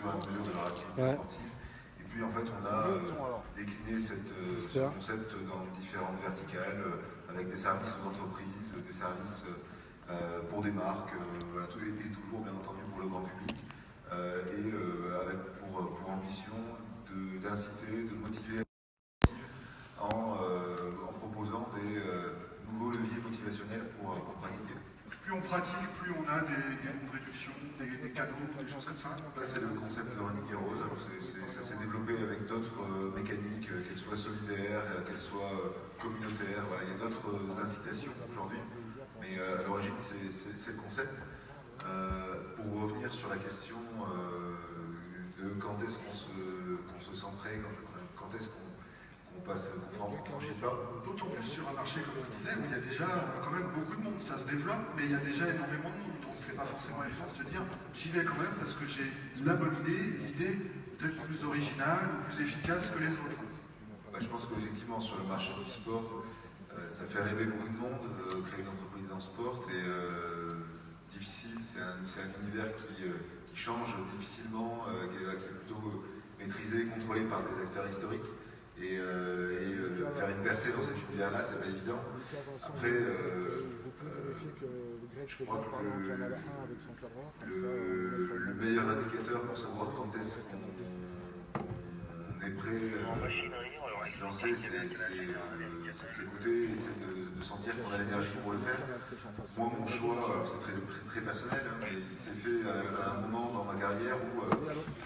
fur et à mesure de leur activité sportive. Et puis en fait, on a décliné ce concept dans différentes verticales, avec des services aux entreprises, des services pour des marques, voilà, et toujours bien entendu pour le grand public, et avec pour ambition d'inciter, de motiver en proposant des nouveaux leviers motivationnels pour pratiquer. Plus on pratique, plus on a des bons de réduction, des cadeaux, des choses comme ça. Là, c'est le concept de Running Heroes. Alors ça s'est développé avec d'autres mécaniques, qu'elles soient solidaires, qu'elles soient communautaires. Voilà, il y a d'autres incitations aujourd'hui. Mais à l'origine, c'est le concept. Pour revenir sur la question de quand est-ce qu'on se sent prêt, quand est-ce qu'on franchit le pas. D'autant plus sur un marché, comme on disait, où il y a déjà quand même beaucoup de monde. Ça se développe, mais il y a déjà énormément de monde. Donc c'est pas forcément évident de se dire j'y vais quand même parce que j'ai la bonne idée, l'idée d'être plus originale ou plus efficace que les autres. Bah, je pense qu'effectivement, sur le marché du sport, ça fait rêver beaucoup de monde. Créer une entreprise dans le sport, c'est difficile. C'est un univers qui change difficilement, qui est plutôt maîtrisé, contrôlé par des acteurs historiques. Et faire une percée dans cet univers-là, c'est pas évident. Après, je crois que le meilleur indicateur pour savoir quand est-ce qu'on est prêt à se lancer, c'est de s'écouter et c'est de sentir qu'on a l'énergie pour le faire. Moi, mon choix, c'est très personnel, hein, mais il s'est fait à un moment dans ma carrière où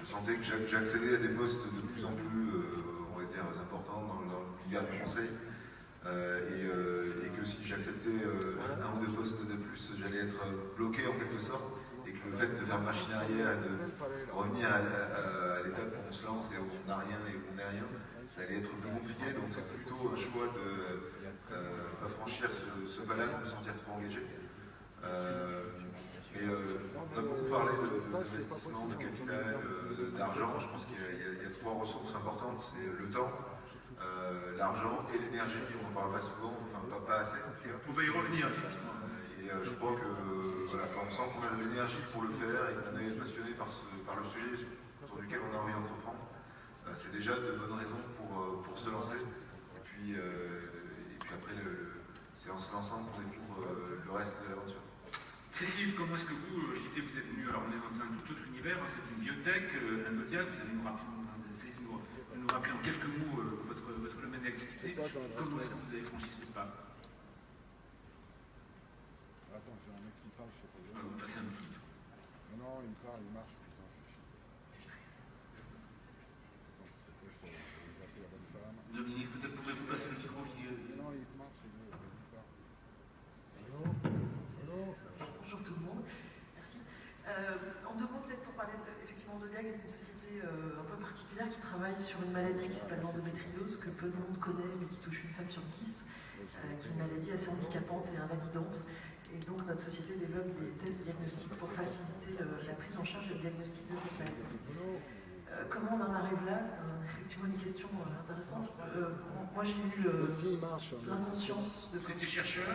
je sentais que j'accédais à des postes de plus en plus importants dans l'univers du conseil, et que si j'acceptais un ou deux postes de plus, j'allais être bloqué en quelque sorte, et que le fait de faire machine arrière et de revenir à l'étape où on se lance et où on n'a rien et où on n'est rien, ça allait être plus compliqué. Donc c'est plutôt un choix de ne pas franchir ce pas-là, de me sentir trop engagé. On a beaucoup parlé d'investissement, de capital, d'argent. Je pense qu'il y a trois ressources importantes, c'est le temps, l'argent et l'énergie. On n'en parle pas souvent, enfin pas assez. On pouvait y revenir, effectivement. Et je crois que voilà, quand on sent qu'on a de l'énergie pour le faire et qu'on est passionné par le sujet sur lequel on a envie d'entreprendre, c'est déjà de bonnes raisons pour se lancer. Et puis après, c'est en se lançant qu'on découvre le reste de l'aventure. Cécile, comment est-ce que vous, JT, vous êtes venu? Alors on est dans un tout autre univers, c'est une biotech, un Zodiac, vous allez essayer de nous rappeler en quelques mots votre domaine d'activité. Comment est-ce que vous avez franchi ce pas? Attends, j'ai un mec qui parle, je sais pas. On va passer un petit. Non, il me parle, il marche, putain, je suis. Dominique, peut-être pouvez-vous passer le micro qui... Non, il marche, il parle. Bonjour tout le monde, merci. En deux mots, peut-être pour parler effectivement de Zodiac, qui est une société un peu particulière qui travaille sur une maladie qui s'appelle l'endométriose, que peu de monde connaît, mais qui touche une femme sur 10, qui est une maladie assez handicapante et invalidante. Et donc notre société développe des tests diagnostiques pour faciliter la prise en charge et le diagnostic de cette maladie. Comment on en arrive là? C'est effectivement une question intéressante. Moi j'ai eu l'inconscience de... Vous étiez chercheur?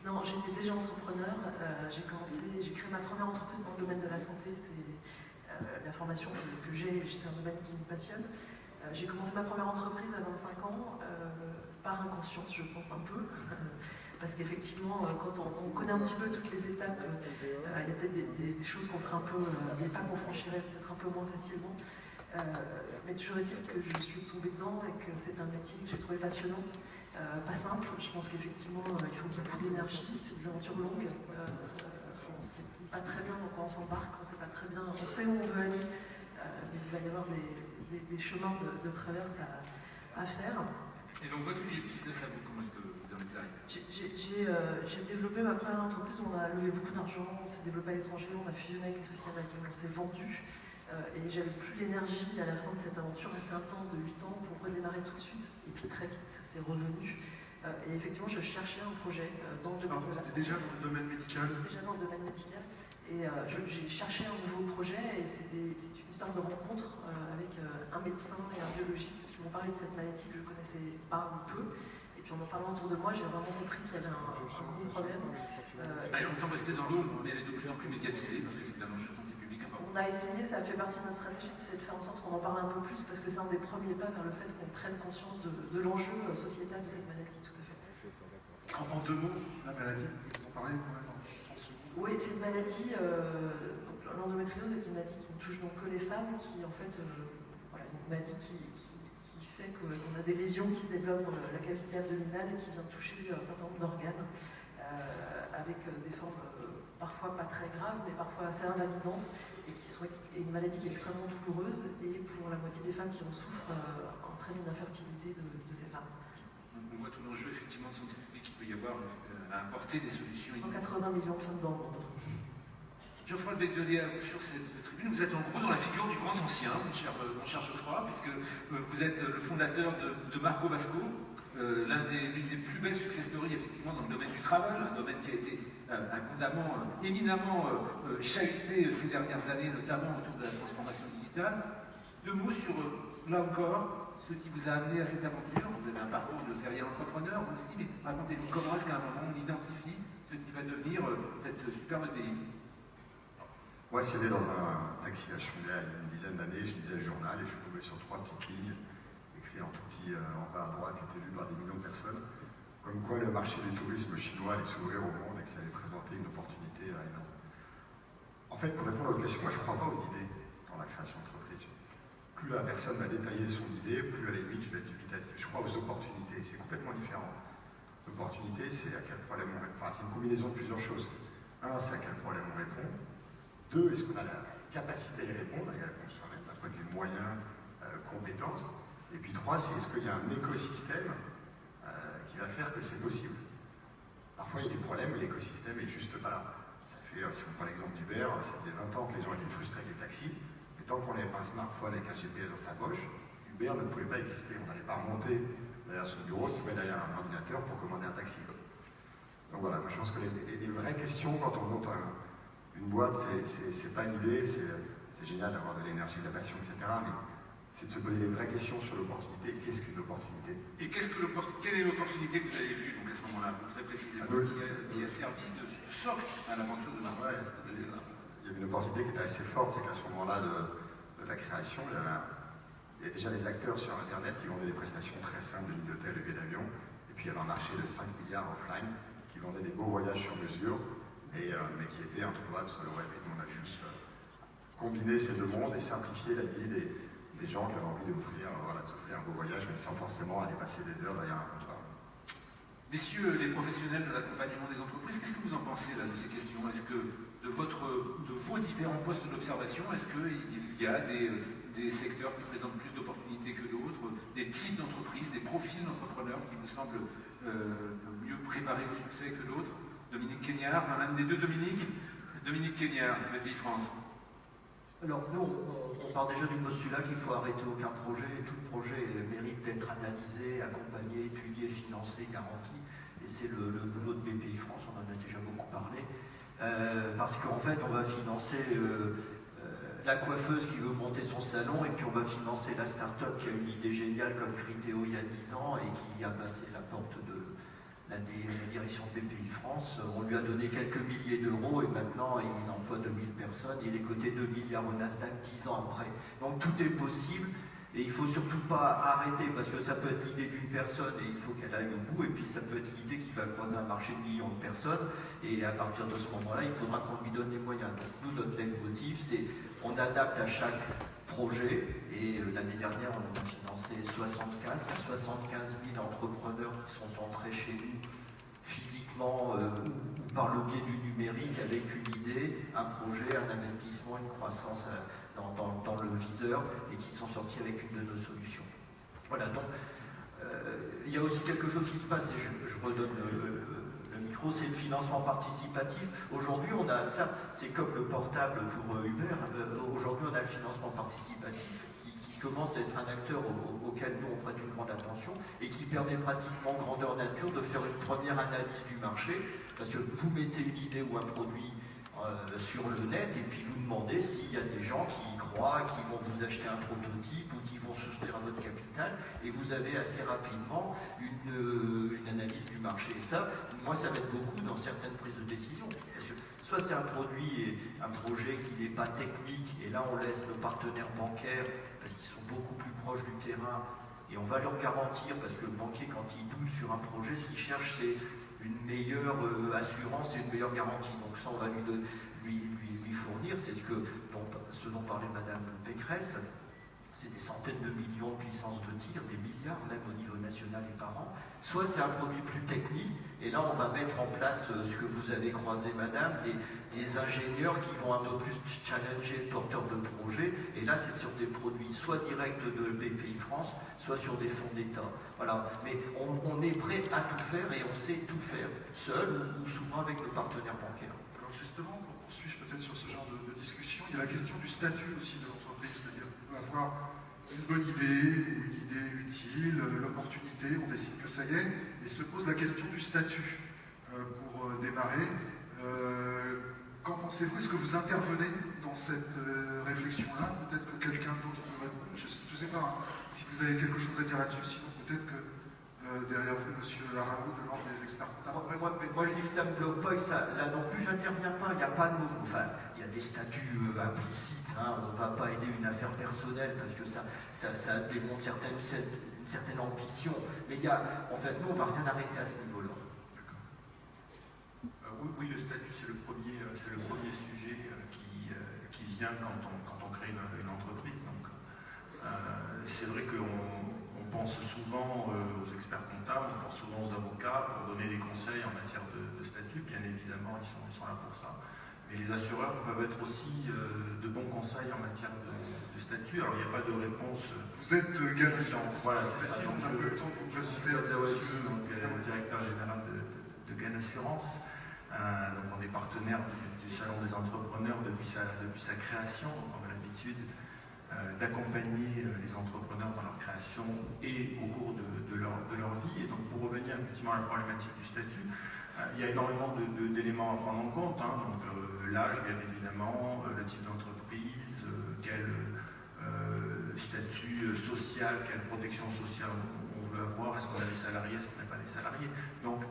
Non, j'étais déjà entrepreneur. J'ai créé ma première entreprise dans le domaine de la santé. C'est la formation que j'ai, c'est un domaine qui me passionne. J'ai commencé ma première entreprise à 25 ans, par inconscience, je pense un peu. Parce qu'effectivement, quand on connaît un petit peu toutes les étapes, il y a peut-être des choses qu'on ferait un peu, des pas qu'on franchirait peut-être un peu moins facilement. Mais toujours est-il que je suis tombée dedans et que c'est un métier que j'ai trouvé passionnant. Pas simple, je pense qu'effectivement il faut beaucoup d'énergie, c'est des aventures longues, on ne sait pas très bien dans quoi on s'embarque, on sait pas très bien, on sait où on veut aller, mais il va y avoir des chemins de traverse à faire. Et donc votre business à vous, comment est-ce que vous en êtes arrivé? J'ai développé ma première entreprise, on a levé beaucoup d'argent, on s'est développé à l'étranger, on a fusionné avec une société avec laquelle on s'est vendu. Et j'avais plus l'énergie à la fin de cette aventure assez intense de 8 ans pour redémarrer tout de suite. Et puis très vite, c'est revenu. Et effectivement, je cherchais un projet dans le domaine de la santé. C'était déjà dans le domaine médical? Déjà dans le domaine médical. Et j'ai cherché un nouveau projet et c'est une histoire de rencontre avec un médecin et un biologiste qui m'ont parlé de cette maladie que je ne connaissais pas ou peu. Et puis en parlant autour de moi, j'ai vraiment compris qu'il y avait un gros problème. Longtemps resté dans l'eau, mais elle est de plus en plus médiatisée parce que c'est un enjeu santé public important. On a essayé, ça fait partie de notre stratégie, c'est de faire en sorte qu'on en parle un peu plus, parce que c'est un des premiers pas vers le fait qu'on prenne conscience de l'enjeu sociétal de cette maladie, tout à fait. En 2 mots, la maladie, vous en parlez quand même en 30 secondes. Oui, c'est une maladie, l'endométriose est une maladie qui ne touche donc que les femmes, qui en fait, voilà, une maladie qui fait qu'on a des lésions qui se développent dans la cavité abdominale et qui vient toucher un certain nombre d'organes, avec des formes parfois pas très graves, mais parfois assez invalidantes, et une maladie qui est extrêmement douloureuse, et pour la moitié des femmes qui en souffrent, entraîne une infertilité de ces femmes. On voit tout l'enjeu effectivement de santé publique qu'il peut y avoir à apporter des solutions. 180 millions de femmes dans le monde. Geoffroy Becdelier, sur cette tribune, vous êtes en gros dans la figure du grand ancien, mon cher Geoffroy, puisque vous êtes le fondateur de Marco Vasco, l'une des plus belles success stories effectivement dans le domaine du travail, un domaine qui a été abondamment, éminemment chahuté ces dernières années, notamment autour de la transformation digitale. 2 mots sur, là encore, ce qui vous a amené à cette aventure. Vous avez un parcours de serial entrepreneur, vous aussi, mais racontez-nous comment est-ce qu'à un moment on identifie ce qui va devenir cette superbe TI. Moi, j'étais dans un taxi à Cholet il y a une dizaine d'années, je lisais le journal et je suis tombé sur 3 petites lignes écrites en tout petit en bas à droite, qui étaient lues par des millions de personnes, comme quoi le marché du tourisme chinois allait s'ouvrir au monde et que ça allait présenter une opportunité énorme. En fait, pour répondre à votre question, moi je ne crois pas aux idées dans la création d'entreprise. Plus la personne va détailler son idée, plus à la limite je vais être dubitatif. Je crois aux opportunités, c'est complètement différent. L'opportunité, c'est à quel problème on répond. Enfin, c'est une combinaison de plusieurs choses. 1, c'est à quel problème on répond. 2, est-ce qu'on a la capacité à y répondre, et à répondre sur d'un point de vue moyen, compétence. Et puis 3, c'est est-ce qu'il y a un écosystème qui va faire que c'est possible. Parfois il y a des problèmes, mais l'écosystème est juste pas là. Ça fait, si on prend l'exemple d'Uber, ça faisait 20 ans que les gens étaient frustrés avec les taxis, mais tant qu'on n'avait pas un smartphone avec un GPS dans sa poche, Uber ne pouvait pas exister. On n'allait pas remonter derrière son bureau, se mettre derrière un ordinateur pour commander un taxi. Donc voilà, moi je pense que les vraies questions quand on monte une boîte, c'est pas l'idée, c'est génial d'avoir de l'énergie, de la passion, etc. Mais c'est de se poser les vraies questions sur l'opportunité. Qu'est-ce qu'une opportunité? Et quelle est l'opportunité que vous avez vue donc, à ce moment-là, très précisément, qui a servi de socle à l'aventure de Marco? Il y avait une opportunité qui était assez forte, c'est qu'à ce moment-là de la création, il y a déjà des acteurs sur Internet qui vendaient des prestations très simples de nuit d'hôtel, de billets d'avion, et puis il y avait un marché de 5 milliards offline qui vendait des beaux voyages sur mesure, mais qui étaient introuvables sur le web. Et nous, on a juste combiné ces 2 mondes et simplifié la vie des gens qui avaient envie de s'offrir un beau voyage, mais sans forcément aller passer des heures derrière un comptoir. Messieurs les professionnels de l'accompagnement des entreprises, qu'est-ce que vous en pensez là, de ces questions? Est-ce que de vos différents postes d'observation, est-ce qu'il y a des secteurs qui présentent plus d'opportunités que d'autres, des types d'entreprises, des profils d'entrepreneurs qui vous semblent mieux préparés au succès que d'autres? Dominique Quéniard, l'un des 2 Dominique Quéniard, BPI France. Alors nous, on part déjà du postulat qu'il ne faut arrêter aucun projet, et tout projet mérite d'être analysé, accompagné, étudié, financé, garanti, et c'est le boulot de BPI France, on en a déjà beaucoup parlé, parce qu'en fait on va financer la coiffeuse qui veut monter son salon, et puis on va financer la start-up qui a une idée géniale comme Criteo il y a 10 ans, et qui a passé la porte de la direction de BPI France. On lui a donné quelques milliers d'euros et maintenant il emploie 2000 personnes. Il est coté 2 milliards au Nasdaq 10 ans après. Donc tout est possible et il ne faut surtout pas arrêter parce que ça peut être l'idée d'une personne et il faut qu'elle aille au bout, et puis ça peut être l'idée qui va croiser un marché de millions de personnes, et à partir de ce moment-là il faudra qu'on lui donne les moyens. Donc nous, notre leitmotiv, c'est on adapte à chaque projet, et l'année dernière on a financé 75 000 entrepreneurs qui sont entrés chez nous physiquement ou par le biais du numérique avec une idée, un projet, un investissement, une croissance dans le viseur, et qui sont sortis avec une de nos solutions. Voilà, donc il y a aussi quelque chose qui se passe, et je redonne le micro, c'est le financement participatif. Aujourd'hui, on a ça, c'est comme le portable pour Uber. Aujourd'hui, on a le financement participatif qui commence à être un acteur auquel nous on prête une grande attention, et qui permet pratiquement grandeur nature de faire une première analyse du marché, parce que vous mettez une idée ou un produit sur le net, et puis vous demandez s'il y a des gens qui y croient, qui vont vous acheter un prototype ou qui vont souscrire à votre capital, et vous avez assez rapidement une analyse du marché. Et ça, moi, ça m'aide beaucoup dans certaines prises de décision. Parce que Soit c'est un produit et un projet qui n'est pas technique, et là on laisse nos partenaires bancaires, parce qu'ils sont beaucoup plus proches du terrain, et on va leur garantir, parce que le banquier, quand il doute sur un projet, ce qu'il cherche, c'est une meilleure assurance et une meilleure garantie. Donc ça, on va lui fournir. C'est ce dont parlait Madame Pécresse. C'est des centaines de millions de licences de tir, des milliards même au niveau national et par an. Soit c'est un produit plus technique, et là on va mettre en place ce que vous avez croisé, Madame, des ingénieurs qui vont un peu plus challenger le porteur de projet. Et là c'est sur des produits soit directs de BPI France, soit sur des fonds d'État. Voilà. Mais on est prêt à tout faire et on sait tout faire, seul ou souvent avec nos partenaires bancaires. Alors justement, pour poursuivre peut-être sur ce genre de discussion, il y a la question du statut aussi de l'entreprise, c'est-à-dire avoir une bonne idée ou une idée utile, l'opportunité, on décide que ça y est, et se pose la question du statut pour démarrer. Qu'en pensez-vous? Est-ce que vous intervenez dans cette réflexion-là? Peut-être que quelqu'un d'autre peut répondre. Je ne sais pas hein, si vous avez quelque chose à dire là-dessus, sinon peut-être que derrière vous, M. Laraou, de l'ordre des experts comptables. Moi, je dis que ça ne me bloque pas, et ça, là non plus, j'interviens pas. Il n'y a pas de mouvement. Enfin, il y a des statuts implicites. Hein, on ne va pas aider une affaire personnelle parce que ça démontre une certaine ambition. Mais en fait, nous, on ne va rien arrêter à ce niveau-là. Oui, le statut, c'est le premier sujet qui vient quand on crée une entreprise. Donc, c'est vrai qu'on pense souvent aux experts comptables, on pense souvent aux avocats pour donner des conseils en matière de statut. Bien évidemment, ils sont là pour ça. Mais les assureurs peuvent être aussi de bons conseils en matière de statut. Alors, il n'y a pas de réponse. Vous êtes Gain Assurance. Voilà, c'est ça. On a eu le temps de vous présenter. Directeur général de Gain Assurance. Donc, on est partenaire du Salon des entrepreneurs depuis sa création. Donc, on a l'habitude d'accompagner les entrepreneurs dans leur création et au cours de leur vie. Et donc, pour revenir effectivement à la problématique du statut, il y a énormément d'éléments à prendre en compte. Hein. Donc, l'âge, bien évidemment, le type d'entreprise, quel statut social, quelle protection sociale on veut avoir, est-ce qu'on a des salariés, est-ce qu'on n'a pas des salariés. Donc,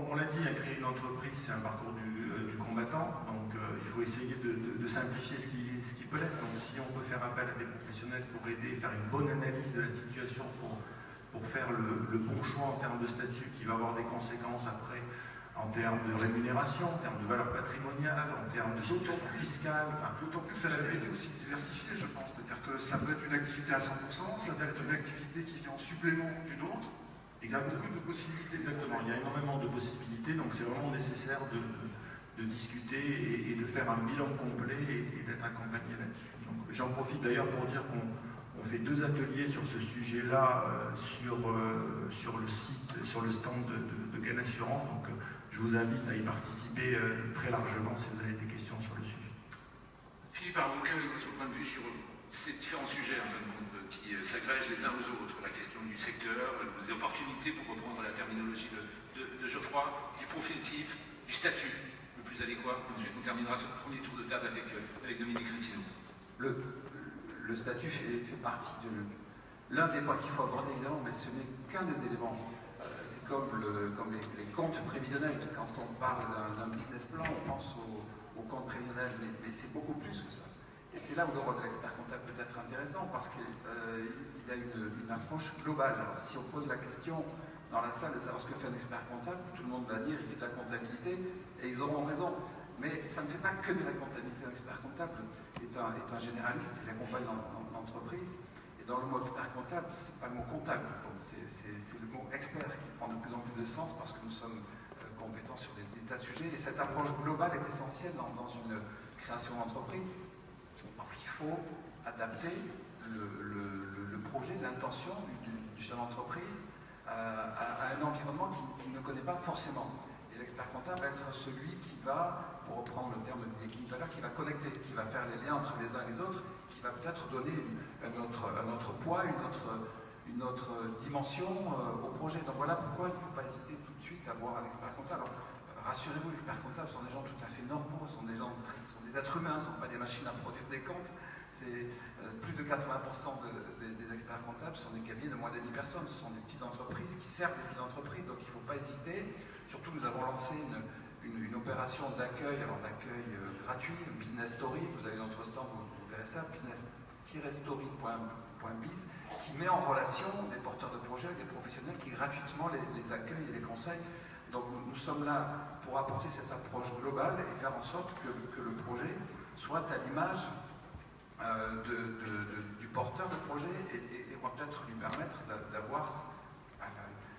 on l'a dit, créer une entreprise, c'est un parcours du combattant, donc il faut essayer de simplifier ce qui peut l'être. Donc si on peut faire appel à des professionnels pour aider, faire une bonne analyse de la situation, pour faire le bon choix en termes de statut qui va avoir des conséquences après en termes de rémunération, en termes de valeur patrimoniale, en termes de situation fiscale. D'autant plus que ça a été aussi diversifié, je pense. C'est-à-dire que ça peut être une activité à 100%, ça peut être une activité qui vient en supplément d'une autre. Exactement. Beaucoup de possibilités. Exactement, il y a énormément de possibilités, donc c'est vraiment nécessaire de discuter et de faire un bilan complet et d'être accompagné là-dessus. J'en profite d'ailleurs pour dire qu'on fait 2 ateliers sur ce sujet-là sur le site, sur le stand de Gain Assurance, donc je vous invite à y participer très largement si vous avez des questions sur le sujet. Philippe Arnaud, quel est votre point de vue sur ces différents sujets en fin de compte, qui s'agrègent les uns aux autres, la question du secteur, des opportunités, pour reprendre la terminologie de Geoffroy, du profil type, du statut le plus adéquat. Ensuite, on terminera sur le premier tour de table avec Dominique Cristino. Le statut fait partie de l'un des points qu'il faut aborder, évidemment, mais ce n'est qu'un des éléments. C'est comme les comptes prévisionnels. Quand on parle d'un business plan, on pense aux comptes prévisionnels, mais c'est beaucoup plus que ça. Et c'est là où le rôle de l'expert comptable peut être intéressant, parce qu'il y a une approche globale. Alors, si on pose la question dans la salle de savoir ce que fait un expert comptable, tout le monde va dire il fait de la comptabilité, et ils auront raison. Mais ça ne fait pas que de la comptabilité. Un expert comptable est un généraliste, il accompagne l'entreprise. Et dans le mot expert comptable, ce n'est pas le mot comptable, c'est le mot expert qui prend de plus en plus de sens, parce que nous sommes compétents sur des tas de sujets. Et cette approche globale est essentielle dans une création d'entreprise. Parce qu'il faut adapter le projet, l'intention du chef d'entreprise à un environnement qu'il ne connaît pas forcément. Et l'expert comptable va être celui qui va, pour reprendre le terme d'équilibre tout à l'heure, qui va connecter, qui va faire les liens entre les uns et les autres, qui va peut-être donner un autre poids, une autre dimension au projet. Donc voilà pourquoi il ne faut pas hésiter tout de suite à voir un expert comptable. Alors, rassurez-vous, les experts comptables sont des gens tout à fait normaux, sont des êtres humains, ce ne sont pas des machines à produire des comptes. Plus de 80% des experts comptables sont des cabinets de moins de 10 personnes, ce sont des petites entreprises qui servent des petites entreprises, donc il ne faut pas hésiter. Surtout, nous avons lancé une opération d'accueil, alors d'accueil gratuit, Business Story, vous avez notre stand, vous verrez ça, business-story.biz, qui met en relation des porteurs de projets avec des professionnels qui gratuitement les accueillent et les conseillent. Donc nous sommes là pour apporter cette approche globale et faire en sorte que le projet soit à l'image du porteur de projet et on va peut-être lui permettre d'avoir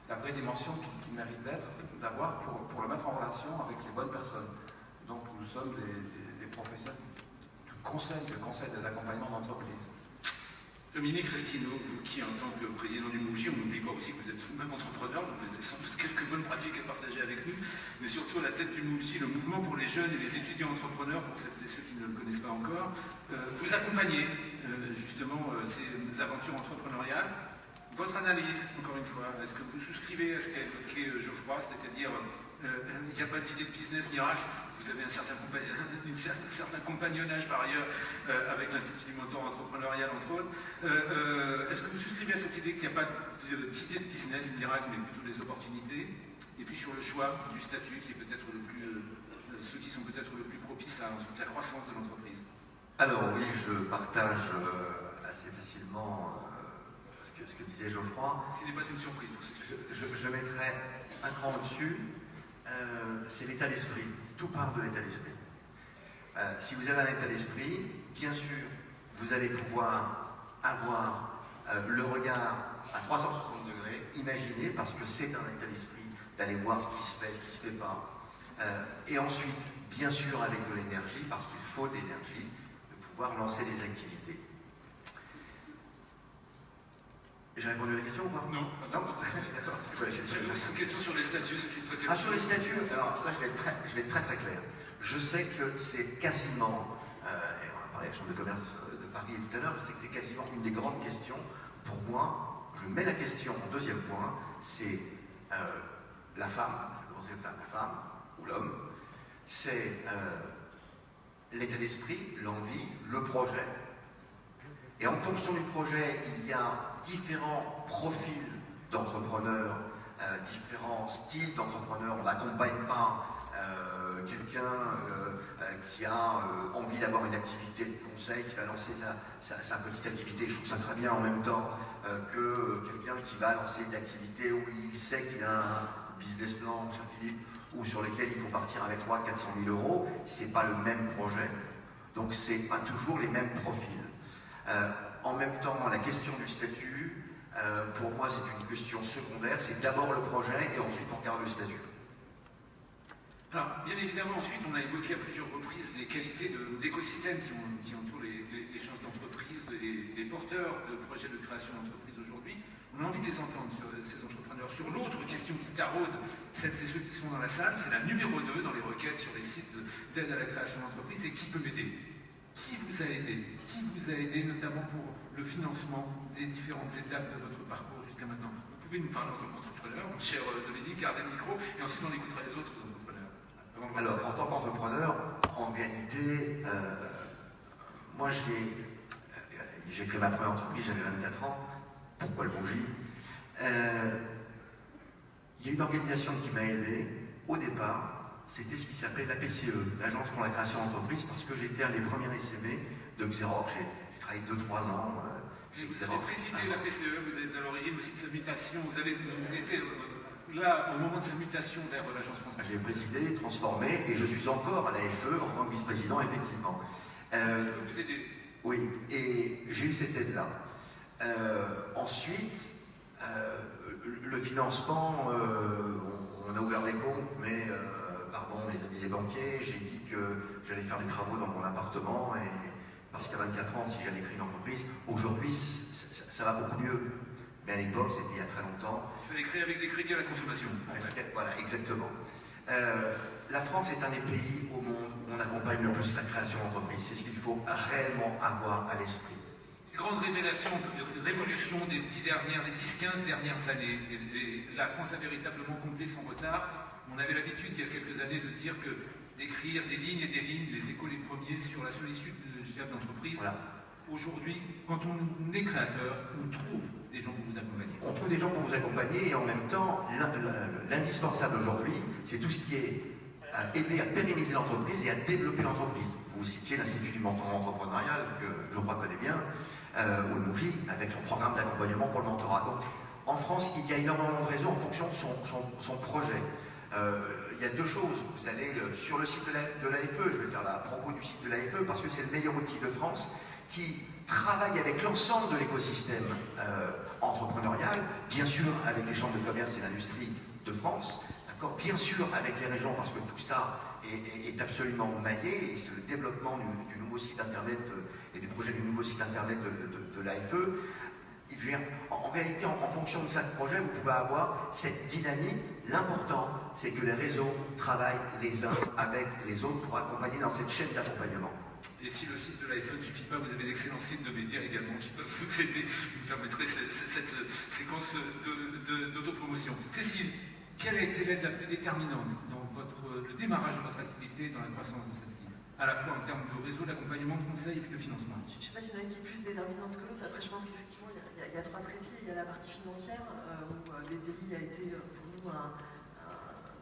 la vraie dimension qu'il mérite d'être, d'avoir pour le mettre en relation avec les bonnes personnes. Donc nous sommes des professionnels du conseil de l'accompagnement d'entreprise. Dominique Restino, vous qui en tant que président du MOVJ, on n'oublie pas aussi que vous êtes vous-même entrepreneur, donc vous avez sans doute quelques bonnes pratiques à partager avec nous, mais surtout à la tête du MOVJ, le mouvement pour les jeunes et les étudiants entrepreneurs, pour celles et ceux qui ne le connaissent pas encore, vous accompagnez justement ces aventures entrepreneuriales. Votre analyse, encore une fois, est-ce que vous souscrivez à ce qu'a évoqué Geoffroy, c'est-à-dire il n'y a pas d'idée de business miracle, vous avez un certain compagnonnage par ailleurs avec l'Institut du moteur entrepreneurial entre autres. Est-ce que vous souscrivez à cette idée qu'il n'y a pas d'idée de business miracle, mais plutôt des opportunités? Et puis sur le choix du statut qui est peut-être ceux qui sont peut-être le plus propices à la croissance de l'entreprise. Alors oui, je partage assez facilement ce que disait Geoffroy. Ce n'est pas une surprise pour ceux qui... Je mettrais un cran au-dessus, c'est l'état d'esprit. Tout part de l'état d'esprit. Si vous avez un état d'esprit, bien sûr, vous allez pouvoir avoir le regard à 360 degrés, imaginer, parce que c'est un état d'esprit, d'aller voir ce qui se fait, ce qui ne se fait pas. Et ensuite, bien sûr, avec de l'énergie, parce qu'il faut de l'énergie, de pouvoir lancer des activités. J'ai répondu à la question ou pas? Non. D'accord, c'est quoi la question? C'est une question sur les statuts. Sur les statuts, alors là je vais être très très clair. Je sais que c'est quasiment, et on a parlé à la Chambre de commerce de Paris tout à l'heure, je sais que c'est quasiment une des grandes questions. Pour moi, je mets la question en deuxième point, c'est la femme, je vais commencer comme ça, la femme ou l'homme, c'est l'état d'esprit, l'envie, le projet. Et en fonction du projet, il y a différents profils d'entrepreneurs, différents styles d'entrepreneurs. On n'accompagne pas quelqu'un qui a envie d'avoir une activité de conseil, qui va lancer sa petite activité. Je trouve ça très bien en même temps que quelqu'un qui va lancer une activité où il sait qu'il a un business plan, cher Philippe, ou sur lequel il faut partir avec 300 000 à 400 000 euros. C'est pas le même projet. Donc c'est pas toujours les mêmes profils. En même temps, la question du statut, pour moi, c'est une question secondaire. C'est d'abord le projet et ensuite on regarde le statut. Alors, bien évidemment, ensuite, on a évoqué à plusieurs reprises les qualités d'écosystèmes qui entourent les chances d'entreprise et les porteurs de projets de création d'entreprise aujourd'hui. On a envie de les entendre sur ces entrepreneurs. Sur l'autre question qui taraude celles et ceux qui sont dans la salle, c'est la numéro 2 dans les requêtes sur les sites d'aide à la création d'entreprise. Et qui peut m'aider? Qui vous a aidé? Qui vous a aidé notamment pour le financement des différentes étapes de votre parcours jusqu'à maintenant? Vous pouvez nous parler en tant qu'entrepreneur, mon cher Dominique, gardez le micro, et ensuite on écoutera les autres entrepreneurs. Alors, en tant qu'entrepreneur, en réalité, moi j'ai créé ma première entreprise, j'avais 24 ans. Pourquoi le MOVJ? Il y a une organisation qui m'a aidé au départ. C'était ce qui s'appelait l'APCE, l'Agence pour la création d'entreprise, parce que j'étais un des premiers SME de Xerox. J'ai travaillé 2-3 ans chez Xerox. Vous avez présidé l'APCE, vous êtes à l'origine aussi de sa mutation, vous avez été là au moment de sa mutation vers l'Agence française. J'ai présidé, transformé, et je suis encore à l'AFE en tant que vice-président, effectivement. Vous aidez? Oui, et j'ai eu cette aide-là. Ensuite, le financement, on a ouvert des comptes, mais pardon, mes amis les banquiers, j'ai dit que j'allais faire des travaux dans mon appartement, et parce qu'à 24 ans, si j'allais créer une entreprise, aujourd'hui, ça va beaucoup mieux. Mais à l'époque, c'était il y a très longtemps. Il fallait créer avec des crédits à la consommation. En fait. Voilà, exactement. La France est un des pays au monde où on accompagne le plus la création d'entreprise. C'est ce qu'il faut réellement avoir à l'esprit. Grande révélation, révolution des 10-15 dernières années. Et la France a véritablement comblé son retard. On avait l'habitude, il y a quelques années, de dire que d'écrire des lignes et des lignes, les échos les premiers, sur la sollicitude de chefs d'entreprise. Voilà. Aujourd'hui, quand on est créateur, on trouve des gens pour vous accompagner. On trouve des gens pour vous accompagner, et en même temps, l'indispensable aujourd'hui, c'est tout ce qui est aider à pérenniser l'entreprise et à développer l'entreprise. Vous citiez l'Institut du mentorat entrepreneurial, que je crois connaît bien, au NOUGI, avec son programme d'accompagnement pour le mentorat. Donc, en France, il y a énormément de réseaux en fonction de son projet. Il y a deux choses. Vous allez sur le site de l'AFE, je vais faire la promo du site de l'AFE parce que c'est le meilleur outil de France qui travaille avec l'ensemble de l'écosystème entrepreneurial, bien sûr avec les chambres de commerce et l'industrie de France, d'accord, bien sûr avec les régions parce que tout ça est absolument maillé et c'est le développement du nouveau site internet et du projet du nouveau site internet de l'AFE. En réalité, en fonction de chaque projet, vous pouvez avoir cette dynamique. L'important, c'est que les réseaux travaillent les uns avec les autres pour accompagner dans cette chaîne d'accompagnement. Et si le site de l'AFE ne suffit pas, vous avez d'excellents sites de médias également qui peuvent vous aider, vous permettrez cette séquence d'autopromotion. Cécile, quelle a été l'aide la plus déterminante dans le démarrage de votre activité et dans la croissance de celle-ci, à la fois en termes de réseau, d'accompagnement, de conseil et puis de financement? Je ne sais pas s'il y en a une qui est plus déterminante que l'autre. Après, je pense qu'effectivement, il y a trois trépieds. Il y a la partie financière, où BPI a été pour nous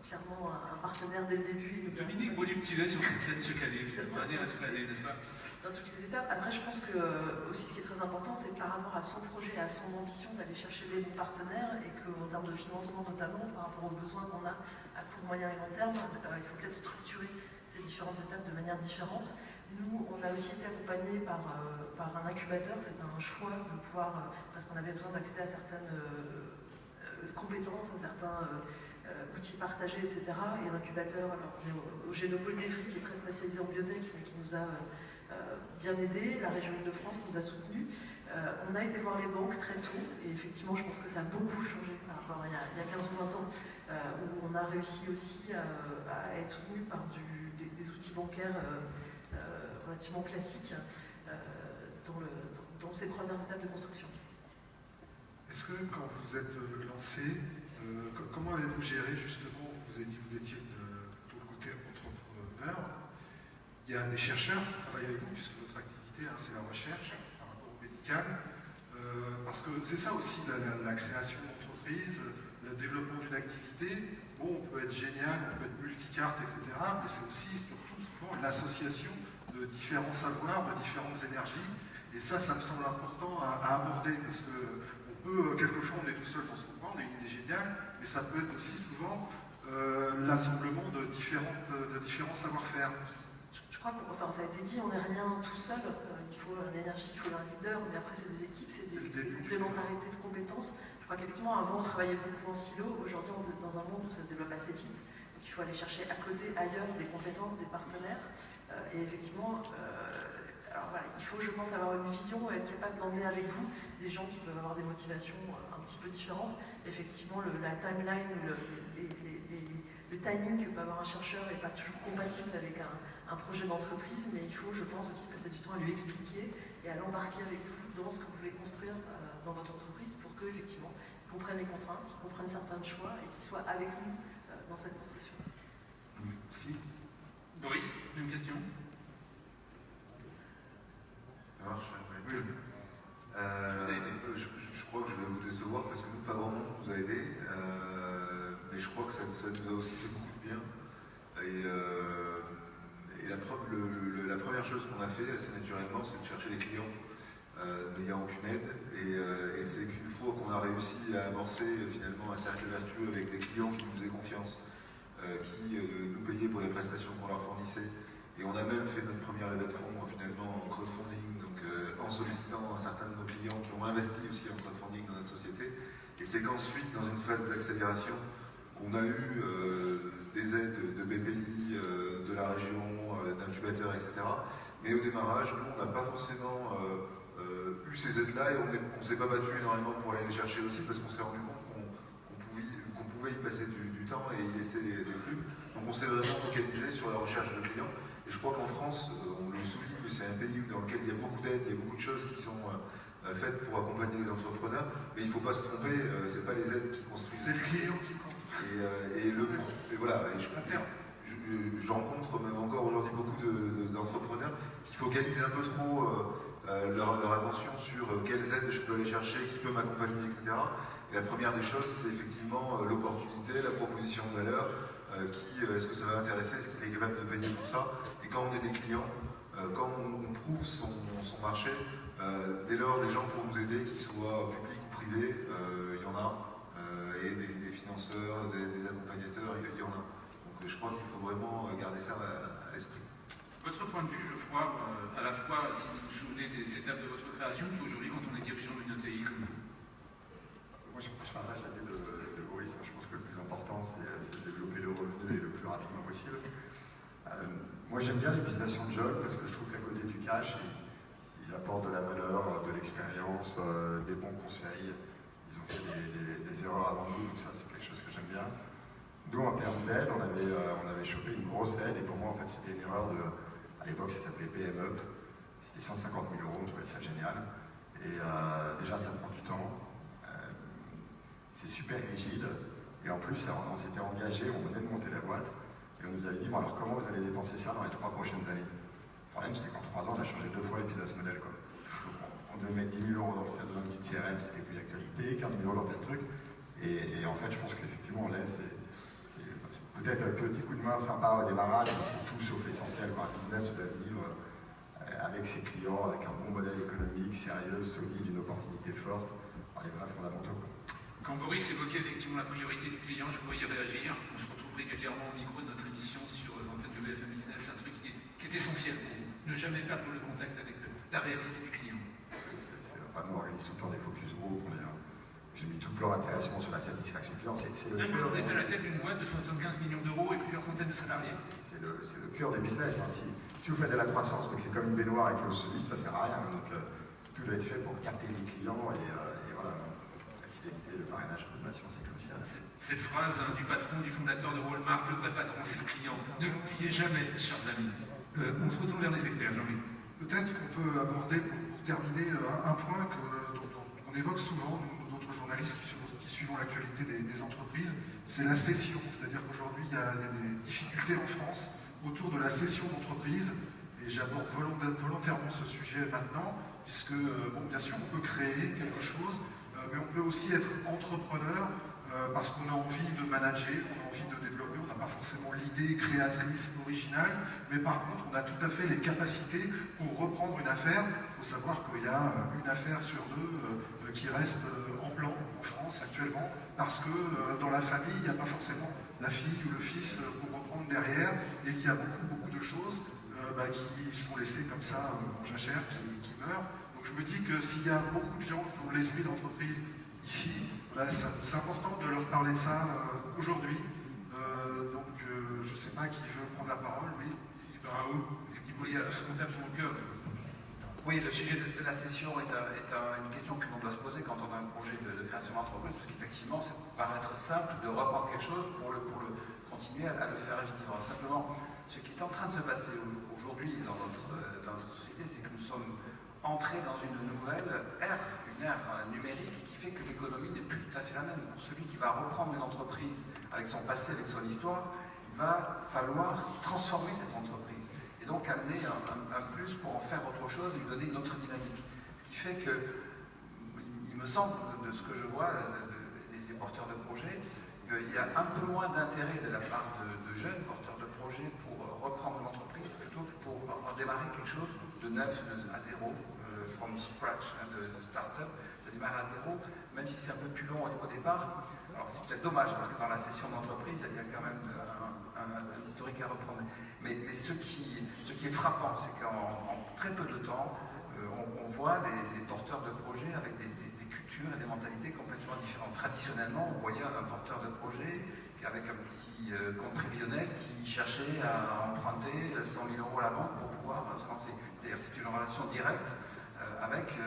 clairement un partenaire dès le début. Vous avez mis des voluptueux sur cette scène chaque année, finalement, année après année, n'est-ce pas? Dans toutes les étapes. Après, je pense que aussi ce qui est très important, c'est par rapport à son projet, à son ambition, d'aller chercher les bons partenaires et qu'en termes de financement notamment, par rapport aux besoins qu'on a à court, moyen et long terme, il faut peut-être structurer ces différentes étapes de manière différente. Nous, on a aussi été accompagnés par un incubateur. C'est un choix de pouvoir, parce qu'on avait besoin d'accéder à certaines compétences, à certains outils partagés, etc. Et l'incubateur, alors on est au Génopole d'Evry, qui est très spécialisé en biotech, mais qui nous a bien aidés. La région Île-de-France nous a soutenus. On a été voir les banques très tôt, et effectivement, je pense que ça a beaucoup changé par rapport à il y a 15 ou 20 ans, où on a réussi aussi à être soutenu par des outils bancaires relativement classiques dans ces premières étapes de construction. Est-ce que quand vous êtes lancé, comment avez-vous géré justement, vous avez dit que vous étiez plutôt le côté entrepreneur, il y a des chercheurs qui travaillent avec vous, puisque votre activité, c'est la recherche par rapport au médical, parce que c'est ça aussi la création d'entreprise, le développement d'une activité. Bon, on peut être génial, on peut être multicarte, etc., mais c'est aussi, surtout, souvent l'association de différents savoirs, de différentes énergies, et ça me semble important à aborder, parce que quelquefois on est tout seul dans son coin, on a une idée géniale, mais ça peut être aussi souvent l'assemblement de différents savoir-faire. Je crois que, enfin, ça a été dit, on n'est rien tout seul, il faut une énergie, il faut un leader, mais après c'est des équipes, c'est des complémentarités de compétences. Je crois qu'effectivement, avant on travaillait beaucoup en silo, aujourd'hui on est dans un monde où ça se développe assez vite, donc il faut aller chercher à côté, ailleurs, des compétences, des partenaires, et effectivement, alors voilà, il faut, je pense, avoir une vision, être capable d'emmener avec vous des gens qui peuvent avoir des motivations un petit peu différentes. Effectivement, la timeline, le timing que peut avoir un chercheur n'est pas toujours compatible avec un projet d'entreprise, mais il faut, je pense, aussi passer du temps à lui expliquer et à l'embarquer avec vous dans ce que vous voulez construire dans votre entreprise pour qu'effectivement, ils comprennent les contraintes, ils comprennent certains choix et qu'ils soient avec nous dans cette construction. Merci. Boris, une question? Ça marche, oui. Je crois que je vais vous décevoir parce que nous, pas grand monde nous a aidés, mais je crois que ça nous a aussi fait beaucoup de bien. Et la première chose qu'on a fait assez naturellement, c'est de chercher les clients, n'ayant aucune aide. Et c'est qu'une fois qu'on a réussi à amorcer finalement un cercle vertueux avec des clients qui nous faisaient confiance, qui nous payaient pour les prestations qu'on leur fournissait. Et on a même fait notre première levée de fonds finalement en crowdfunding, donc en sollicitant un certain de nos clients qui ont investi aussi en crowdfunding dans notre société. Et c'est qu'ensuite, dans une phase d'accélération, on a eu des aides de BPI, de la région, d'incubateurs, etc. Mais au démarrage, nous, on n'a pas forcément eu ces aides-là et on ne s'est pas battu énormément pour aller les chercher aussi parce qu'on s'est rendu compte qu'on pouvait y passer du temps et y laisser des plumes. Donc on s'est vraiment focalisé sur la recherche de clients. Et je crois qu'en France, on le souligne, c'est un pays dans lequel il y a beaucoup d'aides, il y a beaucoup de choses qui sont faites pour accompagner les entrepreneurs, mais il ne faut pas se tromper, ce n'est pas les aides qui construisent. C'est le client qui compte. Et voilà, je rencontre même encore aujourd'hui beaucoup d'entrepreneurs qui focalisent un peu trop leur attention sur quelles aides je peux aller chercher, qui peut m'accompagner, etc. Et la première des choses, c'est effectivement l'opportunité, la proposition de valeur, est-ce que ça va intéresser, est-ce qu'il est capable de payer pour ça. Et quand on est des clients, quand on prouve son marché, dès lors, des gens pour nous aider, qu'ils soient publics ou privés, il y en a. Et des financeurs, des accompagnateurs, il y en a. Donc je crois qu'il faut vraiment garder ça à l'esprit. Votre point de vue, Geoffroy, à la fois, si vous vous souvenez des étapes de votre création, puis aujourd'hui, quand on est dirigeant d'une ETI comme vous. Moi, je partage l'avis de Boris. Je pense que le plus important, c'est de développer le revenu et le plus rapidement possible. Moi, j'aime bien les business angels parce que je trouve qu'à côté du cash, ils apportent de la valeur, de l'expérience, des bons conseils. Ils ont fait des erreurs avant nous, donc ça, c'est quelque chose que j'aime bien. Nous, en termes d'aide, on avait chopé une grosse aide, et pour moi, en fait, c'était une erreur à l'époque, ça s'appelait PME. C'était 150 000 €, on trouvait ça génial. Et déjà, ça prend du temps. C'est super rigide. Et en plus, on s'était engagé, on venait de monter la boîte, et on nous avait dit, bon, alors comment vous allez dépenser ça dans les 3 prochaines années? Le problème, c'est qu'en 3 ans, on a changé 2 fois le business model, quoi. On devait mettre 10 000 € dans un petit CRM, c'était plus d'actualité, 15 000 € dans tel truc. Et en fait, je pense qu'effectivement, on laisse. Peut-être un petit coup de main sympa au démarrage, mais c'est tout sauf l'essentiel. Un business doit vivre avec ses clients, avec un bon modèle économique, sérieux, solide, une opportunité forte, les vrais fondamentaux. Quand Boris évoquait effectivement la priorité du client, je pourrais y réagir. On se retrouve régulièrement au micro de notre émission sur l'antenne de BFM Business, un truc qui est essentiel pour vous. Ne jamais perdre le contact avec la réalité du client. Enfin, nous, on organise tout le temps des focus group. J'ai mis tout le plan d'intéressement sur la satisfaction client. On est à la tête d'une boîte de 75 millions d'euros et plusieurs centaines de salariés. C'est le cœur des business. Hein. Si vous faites de la croissance, mais que c'est comme une baignoire avec l'eau solide, ça ne sert à rien. Donc, tout doit être fait pour capter les clients et voilà. La fidélité, le parrainage, l'animation, c'est crucial. Cette phrase du patron, du fondateur de Walmart, le vrai patron, c'est le client. Ne l'oubliez jamais, chers amis. On se retourne vers les experts, Jean-Louis. Peut-être qu'on peut aborder, pour terminer, un point qu'on évoque souvent, nous autres journalistes qui suivons l'actualité des entreprises, c'est la cession. C'est-à-dire qu'aujourd'hui, il y a des difficultés en France autour de la cession d'entreprise, et j'aborde volontairement ce sujet maintenant, puisque, bon, bien sûr, on peut créer quelque chose, mais on peut aussi être entrepreneur parce qu'on a envie de manager, on a envie de développer, on n'a pas forcément l'idée créatrice, originale, mais par contre, on a tout à fait les capacités pour reprendre une affaire. Il faut savoir qu'il y a une affaire sur 2 qui reste en plan en France actuellement, parce que dans la famille, il n'y a pas forcément la fille ou le fils pour reprendre derrière, et qu'il y a beaucoup de choses qui sont laissées comme ça en jachère, qui meurent. Donc je me dis que s'il y a beaucoup de gens qui ont l'esprit d'entreprise ici, c'est important de leur parler de ça aujourd'hui. Donc je ne sais pas qui veut prendre la parole, oui. Il y a ce comptable sur le cœur. Oui, le sujet de la cession est une question que l'on doit se poser quand on a un projet de création d'entreprise, parce qu'effectivement, ça peut paraître simple de reprendre quelque chose pour le continuer à le faire vivre. Simplement, ce qui est en train de se passer aujourd'hui dans notre société, c'est que nous sommes entrés dans une nouvelle ère, une ère numérique qui fait que l'économie n'est plus tout à fait la même. Pour celui qui va reprendre une entreprise avec son passé, avec son histoire, il va falloir transformer cette entreprise et donc amener un plus pour en faire autre chose et lui donner une autre dynamique. Ce qui fait que, il me semble, de ce que je vois des porteurs de projets, qu'il y a un peu moins d'intérêt de la part de jeunes porteurs de projets pour reprendre l'entreprise plutôt que pour redémarrer quelque chose de neuf, à zéro, from scratch, de start-up, de démarrer à zéro, même si c'est un peu plus long au départ. Alors c'est peut-être dommage parce que dans la session d'entreprise, il y a quand même un historique à reprendre. Mais ce qui est frappant, c'est qu'en très peu de temps, on voit les porteurs de projets avec des cultures et des mentalités complètement différentes. Traditionnellement, on voyait un porteur de projet avec un petit compte prévisionnel qui cherchait à emprunter 100 000 € à la banque pour pouvoir se lancer. C'est-à-dire c'est une relation directe avec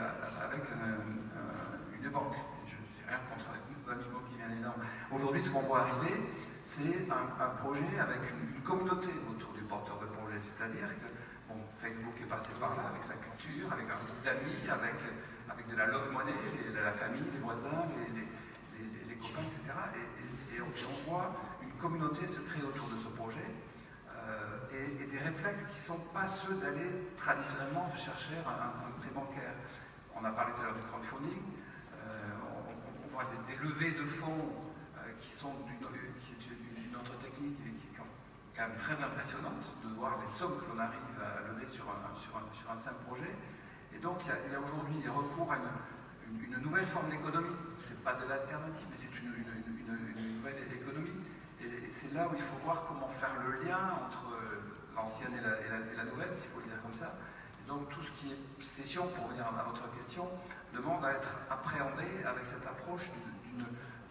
une banque. Je n'ai rien contre nos amis banquiers, bien évidemment. Aujourd'hui, ce qu'on voit arriver, c'est un projet avec une communauté autour du porteur de projet. C'est-à-dire que Facebook est passé par là avec sa culture, avec un groupe d'amis, avec de la love money, la famille, les voisins, les copains, etc. Et on voit une communauté se créer autour de ce projet et des réflexes qui ne sont pas ceux d'aller traditionnellement chercher un prêt bancaire. On a parlé tout à l'heure du crowdfunding, on voit des levées de fonds qui est une autre technique qui est quand même très impressionnante de voir les sommes que l'on arrive à lever sur un simple projet. Et donc il y a aujourd'hui des recours à une nouvelle forme d'économie. C'est pas de l'alternative, mais c'est une nouvelle économie. Et c'est là où il faut voir comment faire le lien entre l'ancienne et la nouvelle, s'il faut le dire comme ça. Et donc tout ce qui est cession, pour revenir à votre question, demande à être appréhendé avec cette approche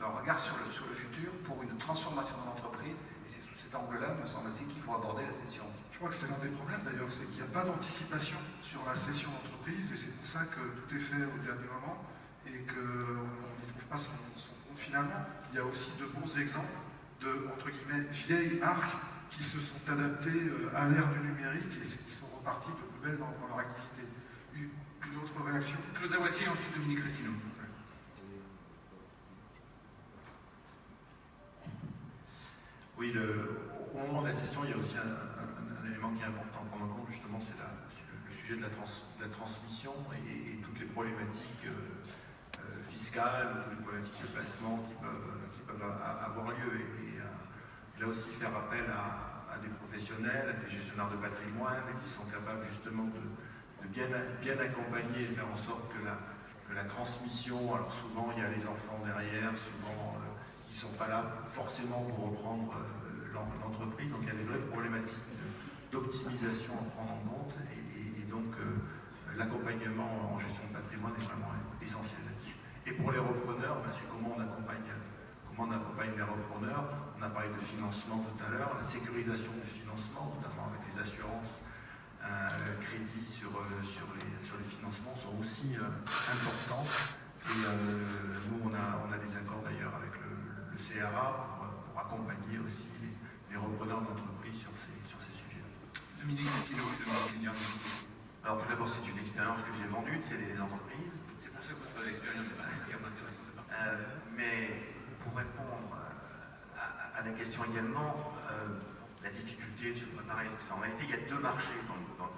d'un regard sur le futur pour une transformation de l'entreprise. Et c'est sous cet angle-là, me semble-t-il, qu'il faut aborder la cession. Je crois que c'est l'un des problèmes d'ailleurs, c'est qu'il n'y a pas d'anticipation sur la cession d'entreprise et c'est pour ça que tout est fait au dernier moment et qu'on n'y trouve pas son compte. Finalement, il y a aussi de bons exemples de, entre guillemets, vieilles marques qui se sont adaptées à l'ère du numérique et qui sont reparties de plus belles dans leur activité. Une autre réaction? Claude Zawatier, ensuite Dominique Cristino. Oui, au moment de la session, il y a aussi un élément qui est important à prendre en compte, justement, c'est le sujet de la transmission et toutes les problématiques fiscales, toutes les problématiques de placement qui peuvent avoir lieu. Et là aussi, faire appel à des professionnels, à des gestionnaires de patrimoine qui sont capables justement de bien accompagner et faire en sorte que la transmission, alors souvent il y a les enfants derrière, souvent qui ne sont pas là forcément pour reprendre l'entreprise, donc il y a des vraies problématiques d'optimisation à prendre en compte et donc l'accompagnement en gestion de patrimoine est vraiment essentiel là-dessus. Et pour les repreneurs, c'est comment on accompagne les repreneurs. On a parlé de financement tout à l'heure, la sécurisation du financement, notamment avec les assurances, crédits sur les financements sont aussi importants. Et nous, on a des accords d'ailleurs avec le CRA pour accompagner aussi les repreneurs d'entreprise sur ces sujets. Dominique Cristino et Dominique Cristino. Alors tout d'abord, c'est une expérience que j'ai vendue, c'est les entreprises. C'est pour ça que votre expérience est particulièrement intéressante. Mais pour répondre à la question également, la difficulté de se préparer, tout ça, en réalité, il y a deux marchés dans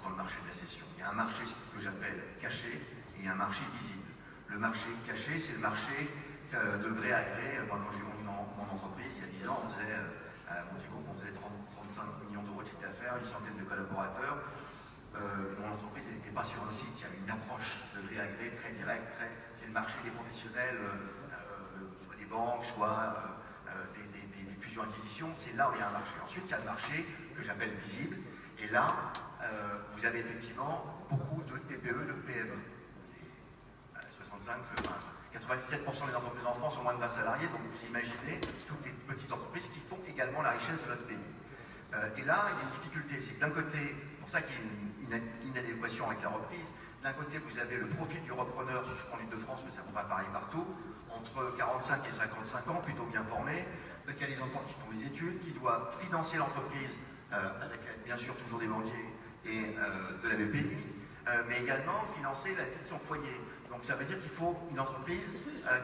le marché de la cession. Il y a un marché que j'appelle caché et un marché visible. Le marché caché, c'est le marché de gré à gré. Moi, quand j'ai vendu mon entreprise, il y a 10 ans, on faisait 35 millions d'euros de chiffre d'affaires, une centaine de collaborateurs. Mon entreprise n'était pas sur un site, il y avait une approche de gré à gré très directe. C'est le marché des professionnels, soit des banques, soit des fusions-acquisitions. C'est là où il y a un marché. Ensuite, il y a le marché que j'appelle visible. Et là, vous avez effectivement beaucoup de TPE, de PME. 97% des entreprises en France ont moins de 20 salariés, donc vous imaginez toutes les petites entreprises qui font également la richesse de notre pays. Et là, il y a une difficulté, c'est que d'un côté, c'est pour ça qu'il y a une inadéquation avec la reprise, d'un côté vous avez le profil du repreneur, si je prends l'Île-de-France, mais ça ne va pas pareil partout, entre 45 et 55 ans, plutôt bien formé, qui a les enfants qui font des études, qui doit financer l'entreprise, avec bien sûr toujours des banquiers et de la BPI, mais également financer la vie de son foyer. Donc ça veut dire qu'il faut une entreprise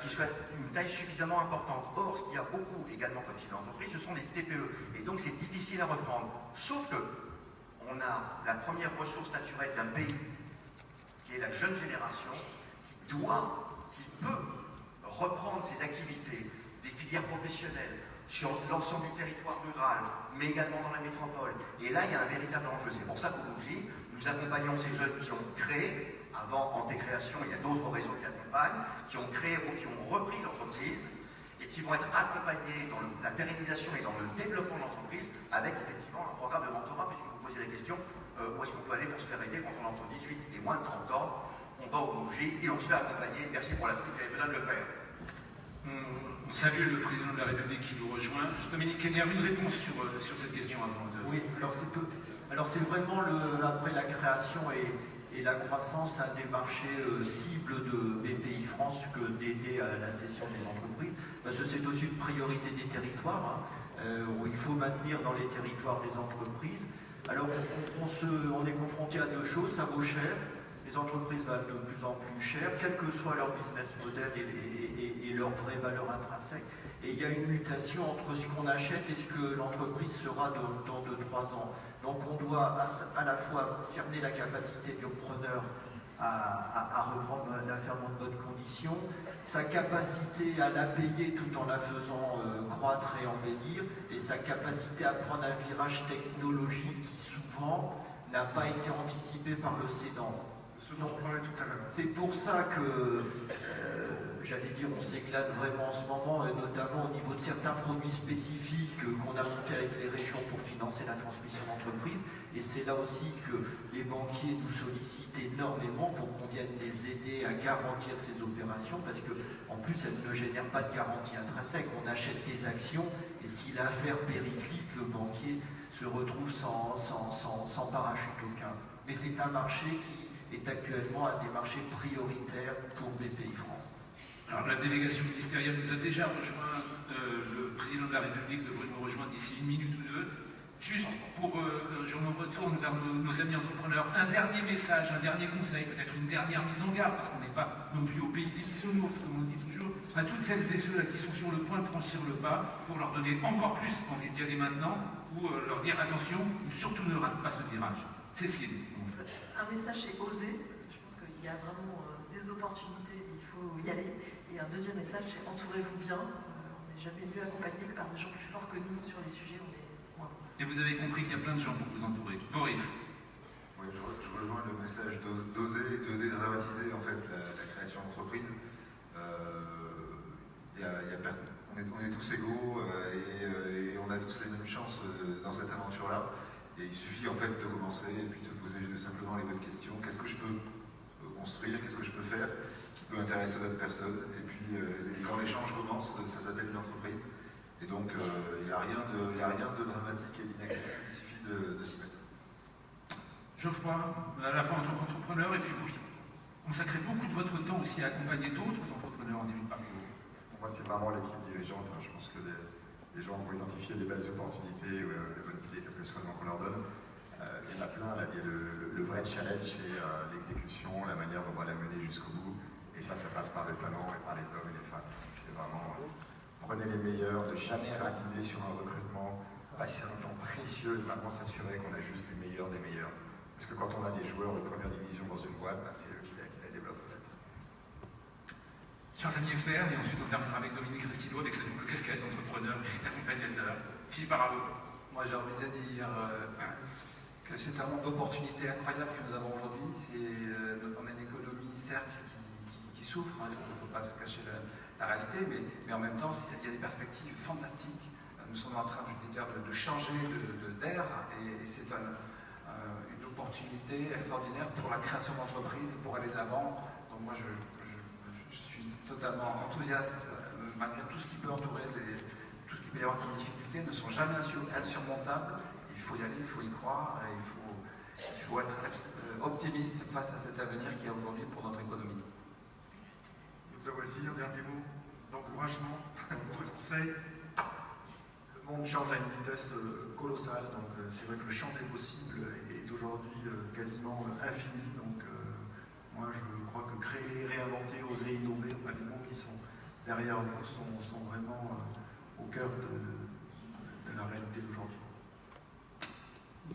qui soit une taille suffisamment importante. Or, ce qu'il y a beaucoup également comme type d'entreprise, ce sont les TPE. Et donc c'est difficile à reprendre. Sauf que on a la première ressource naturelle d'un pays, qui est la jeune génération, qui peut reprendre ses activités, des filières professionnelles, sur l'ensemble du territoire rural, mais également dans la métropole. Et là, il y a un véritable enjeu. C'est pour ça qu'au Mouv'J, nous accompagnons ces jeunes qui ont créé, avant Antécréation, il y a d'autres réseaux qui accompagnent, qui ont créé ou qui ont repris l'entreprise et qui vont être accompagnés dans la pérennisation et dans le développement de l'entreprise avec effectivement un programme de mentorat, puisque vous posez la question, où est-ce qu'on peut aller pour se faire aider quand on a entre 18 et moins de 30 ans. On va au Mouv'J et on se fait accompagner. Merci pour la pub, j'avais besoin de le faire. On salue le président de la République qui nous rejoint. Dominique Kenner, une réponse sur cette question avant de... Oui, alors c'est vraiment après la création et la croissance un des marchés cibles de BPI France que d'aider à la cession des entreprises, parce que c'est aussi une priorité des territoires, où il faut maintenir dans les territoires des entreprises. Alors on est confronté à deux choses, ça vaut cher, les entreprises valent de plus en plus cher, quel que soit leur business model et leur vraie valeur intrinsèque. Et il y a une mutation entre ce qu'on achète et ce que l'entreprise sera dans 2-3 ans. Donc on doit à la fois cerner la capacité du repreneur à reprendre la ferme dans de bonnes conditions, sa capacité à la payer tout en la faisant croître et embellir, et sa capacité à prendre un virage technologique qui souvent n'a pas été anticipé par le cédant. Ce dont on parlait tout à l'heure. C'est pour ça que, j'allais dire, on s'éclate vraiment en ce moment, notamment au niveau de certains produits spécifiques qu'on a montés avec les régions pour financer la transmission d'entreprise. Et c'est là aussi que les banquiers nous sollicitent énormément pour qu'on vienne les aider à garantir ces opérations, parce qu'en plus, elles ne génèrent pas de garantie intrinsèque. On achète des actions, et si l'affaire périclite, le banquier se retrouve sans parachute aucun. Mais c'est un marché qui est actuellement un des marchés prioritaires pour BPI France. Alors la délégation ministérielle nous a déjà rejoint, le président de la République devrait nous rejoindre d'ici une minute ou deux. Juste pour, je me retourne vers nos amis entrepreneurs, un dernier message, un dernier conseil, peut-être une dernière mise en garde, parce qu'on n'est pas non plus au pays des bisounours, comme on dit toujours, à toutes celles et ceux-là qui sont sur le point de franchir le pas, pour leur donner encore plus envie d'y aller maintenant, ou leur dire attention, surtout ne rate pas ce virage. Cécile. Un message, c'est oser. Je pense qu'il y a vraiment des opportunités, il faut y aller. Et un deuxième message, c'est entourez-vous bien. On n'est jamais mieux accompagné que par des gens plus forts que nous sur les sujets. On est moins. Et vous avez compris qu'il y a plein de gens pour vous entourer. Boris. Oui, je rejoins le message d'oser, de dédramatiser en fait la création d'entreprise. On est tous égaux et on a tous les mêmes chances dans cette aventure-là. Et il suffit en fait de commencer et puis de se poser simplement les bonnes questions. Qu'est-ce que je peux construire? Qu'est-ce que je peux faire qui peut intéresser d'autres personnes? Et puis quand l'échange commence, ça s'appelle une entreprise. Et donc il n'y a rien de dramatique et d'inaccessible, il suffit de s'y mettre. Geoffroy, à la fois en tant qu'entrepreneur et puis vous consacrez beaucoup de votre temps aussi à accompagner d'autres entrepreneurs en début de parcours. Pour moi, c'est vraiment l'équipe dirigeante. Je pense que les gens vont identifier des belles opportunités ou des bonnes idées, quel que soit le nom qu'on leur donne. Il y en a plein. Là, le vrai challenge, c'est l'exécution, la manière dont on va la mener jusqu'au bout. Et ça passe par le talent et par les hommes et les femmes. C'est vraiment, prenez les meilleurs, ne jamais ratiner sur un recrutement, passer un temps précieux, de vraiment s'assurer qu'on a juste les meilleurs des meilleurs. Parce que quand on a des joueurs de première division dans une boîte, c'est eux qui la développent en fait. Chers amis experts, et ensuite on terminera avec Dominique Restillo, avec sa double casquette, entrepreneur et accompagnateur. Philippe Aralo. Moi j'ai envie de dire que c'est un monde d'opportunités incroyables que nous avons aujourd'hui. On a une économie certes qui souffre, il ne faut pas se cacher la réalité, mais en même temps il y a des perspectives fantastiques. Nous sommes en train, je veux dire, de changer d'air et c'est une opportunité extraordinaire pour la création d'entreprises, pour aller de l'avant. Donc moi je suis totalement enthousiaste, malgré tout ce qui peut entourer, tout ce qui peut y avoir comme difficultés, ne sont jamais insurmontables. Il faut y aller, il faut y croire, et il faut être optimiste face à cet avenir qu'il y a aujourd'hui pour notre économie. Nous avons dit un dernier mot d'encouragement, de conseil. Le monde change à une vitesse colossale, donc c'est vrai que le champ des possibles est aujourd'hui quasiment infini. Donc moi je crois que créer, réinventer, oser innover, enfin les mots qui sont derrière vous sont vraiment au cœur de la réalité d'aujourd'hui.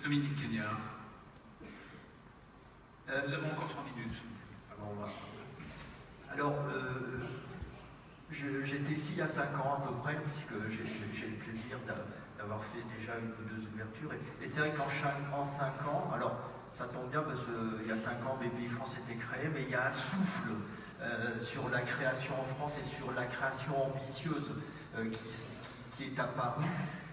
Dominique Kenyard. Nous avons encore 3 minutes. Alors, j'étais ici il y a 5 ans à peu près, puisque j'ai le plaisir d'avoir fait déjà une ou deux ouvertures. Et c'est vrai qu'en 5 ans, alors ça tombe bien parce qu'il y a 5 ans, BPI France était créé, mais il y a un souffle sur la création en France et sur la création ambitieuse qui est apparue.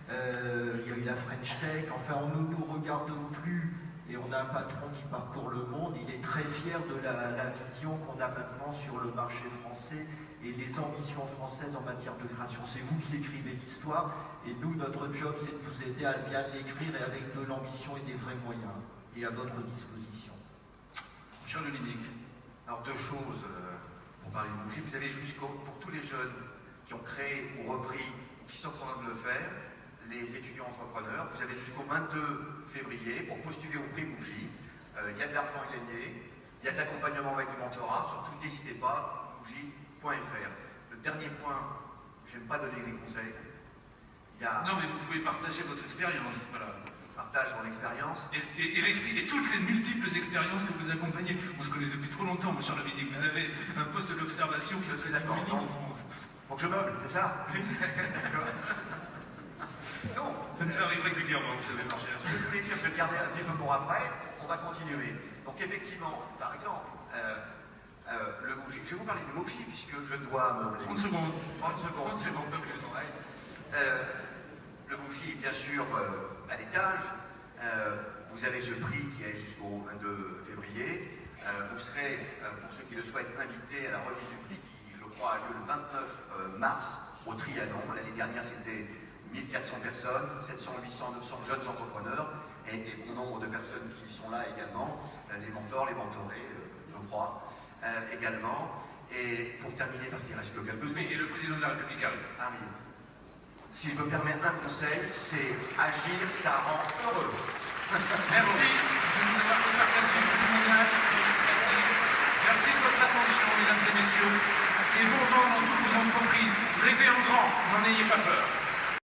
Il y a eu la French Tech, enfin on ne nous regarde plus et on a un patron qui parcourt le monde, il est très fier de la vision qu'on a maintenant sur le marché français et les ambitions françaises en matière de création. C'est vous qui écrivez l'histoire et nous, notre job, c'est de vous aider à bien l'écrire et avec de l'ambition et des vrais moyens et à votre disposition. Cher Dominique. Alors 2 choses pour parler de Bougie. Vous avez pour tous les jeunes qui ont créé ou repris ou qui sont en train de le faire, les étudiants entrepreneurs, vous avez jusqu'au 22 février pour postuler au prix Bougie. Il y a de l'argent à gagner, il y a de l'accompagnement avec du mentorat, surtout n'hésitez pas, bougie.fr. Le dernier point, j'aime pas donner les conseils. Non mais vous pouvez partager votre expérience, voilà. partage mon expérience. Et toutes les multiples expériences que vous accompagnez. On se connaît depuis trop longtemps, mon cher Lavigny. Vous avez un poste d'observation qui est d'accord. unique en France. Faut que je meuble, c'est ça? D'accord. Donc, ça nous arrive régulièrement, vous savez, mon cher. Ce que je voulais dire, je vais le garder un petit peu pour après. On va continuer. Donc, effectivement, par exemple, le MOVJ. Je vais vous parler du MOVJ puisque je dois meubler. 30 secondes. 30 secondes, c'est bon. Le MOVJ, bien sûr, à l'étage. Vous avez ce prix qui est jusqu'au 22 février. Vous serez, pour ceux qui le souhaitent, invités à la remise du prix qui, je crois, a lieu le 29 mars au Trianon. L'année dernière, c'était 1400 personnes, 700, 800, 900 jeunes entrepreneurs et bon nombre de personnes qui sont là également, les mentors, les mentorés, je crois, également. Et pour terminer, parce qu'il reste que quelques secondes. Oui, et le président de la République arrive. Si je me permets un conseil, c'est agir, ça rend heureux. Merci de nous avoir partagé le témoignage. Merci de votre attention, mesdames et messieurs. Et bon vent dans toutes vos entreprises. Rêvez en grand, n'en ayez pas peur.